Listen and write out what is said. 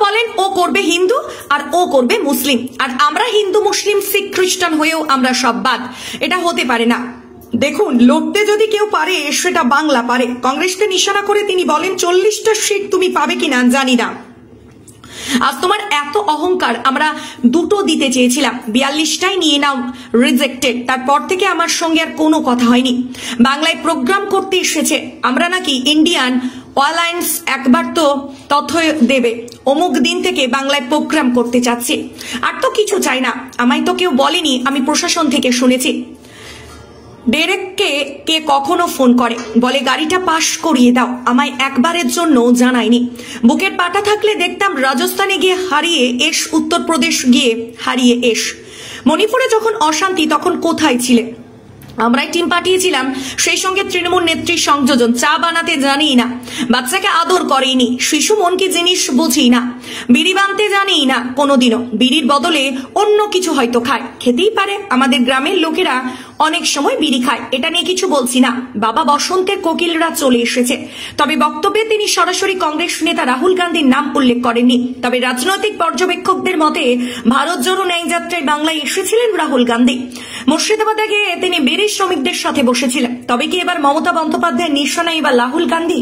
বলেন ও করবে হিন্দু আর ও করবে মুসলিম, আর আমরা হিন্দু মুসলিম শিখ খ্রিস্টান হয়েও আমরা সব বাদ। এটা হতে পারে না। দেখুন, লড়তে যদি কেউ পারে সেটা বাংলা পারে। কংগ্রেসকে নিশানা করে তিনি বলেন 40টা সিট তুমি পাবে কিনা জানি না। আজ তোমার এত অহংকার, আমরা দুটো দিতে চেয়েছিলাম, 42টাই নিয়ে নাও, রিজেক্টেড। তারপর থেকে আমার সঙ্গে আর কোনো কথা হয়নি। বাংলায় প্রোগ্রাম করতে এসেছে, আমরা নাকি ইন্ডিয়ান অ্যালায়েন্স, একবার তো তথ্য দেবে অমুক দিন থেকে বাংলায় প্রোগ্রাম করতে চাচ্ছি। আর তো কিছু চাই না। আমায় তো কেউ বলেনি, আমি প্রশাসন থেকে শুনেছি। ডেরেককে কে কখনো ফোন করে, বলে গাড়িটা পাশ করিয়ে দাও, আমায় একবারের জন্য জানায়নি। বুকের পাটা থাকলে দেখতাম রাজস্থানে গিয়ে হারিয়ে এস, উত্তরপ্রদেশ গিয়ে হারিয়ে এস। মণিপুরে যখন অশান্তি তখন কোথায় ছিলে? আমরাই টিম পাঠিয়েছিলাম, সেই সঙ্গে তৃণমূল নেত্রীর সংযোজন। চা বানাতে জানি না, বাচ্চাকে আদর করেনি, শিশু মন কি জিনিস বুঝি না, বিড়ি বানতে জানি না কোনোদিনও, বিড়ির বদলে অন্য কিছু হয়তো খায়, খেতেই পারে। আমাদের গ্রামের লোকেরা অনেক সময় বিড়ি খায়, এটা নিয়ে কিছু বলছি না। বাবা বসন্তের কোকিলরা চলে এসেছে। তবে বক্তব্যে তিনি সরাসরি কংগ্রেস নেতা রাহুল গান্ধীর নাম উল্লেখ করেননি। তবে রাজনৈতিক পর্যবেক্ষকদের মতে ভারত জোড়ো ন্যায় যাত্রায় বাংলায় এসেছিলেন রাহুল গান্ধী। মুর্শিদাবাদে গিয়ে তিনি বিড়ি শ্রমিকদের সাথে বসেছিলেন। তবে কি এবার মমতা বন্দ্যোপাধ্যায়ের নিশানায় এবার রাহুল গান্ধী?